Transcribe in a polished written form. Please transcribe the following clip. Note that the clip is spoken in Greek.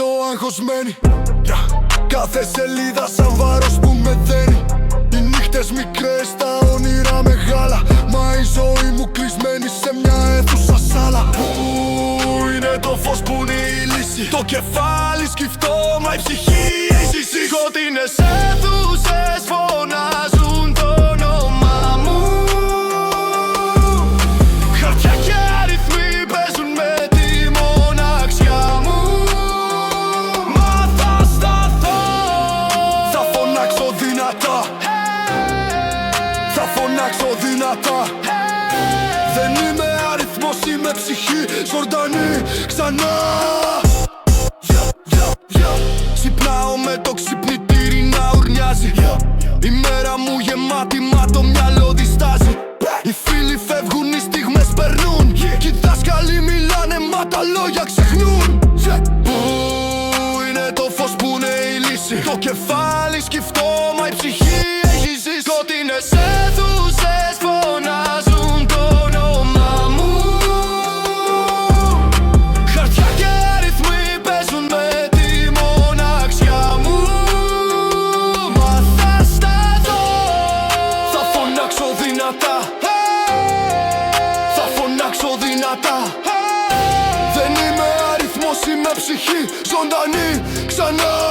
το άγχος μένει. Κάθε σελίδα σαν βάρος που με δένει. Οι νύχτες μικρές, τα όνειρα μεγάλα. Μα η ζωή μου κλεισμένη σε μια αίθουσα σάλα. Πού είναι το φως, που είναι η λύση? Το κεφάλι σκυφτό, μα η ψυχή έχει ζήσει. Σκοτεινές αίθουσες φωνάζουν το όνομά μου. Χαρτιά και αριθμοί παίζουν με τη μοναξιά μου. Μα θα σταθώ, θα φωνάξω δυνατά. Θα φωνάξω δυνατά. Δεν είμαι αριθμός, είμαι ψυχή ζωντανή ξανά. Ξυπνάω με το ξυπνητήρι να ουρνιάζει. Η μέρα μου γεμάτη, μα το μυαλό διστάζει. Οι φίλοι φεύγουν, οι στιγμές περνούν. Κι οι δάσκαλοι μιλάνε, μα τα λόγια ξεχνούν. Πού είναι το φως, που είναι η λύση? Το κεφάλι σκυφτό, μα η ψυχή έχει ζήσει. Σκοτεινές αίθουσες φωνάζουν το όνομά μου. Χαρτιά και αριθμοί παίζουν με τη μοναξιά μου. Μα θα σταθώ, θα φωνάξω δυνατά. Θα φωνάξω δυνατά. Δεν είμαι αριθμός, είμαι ψυχή ζωντανή ξανά.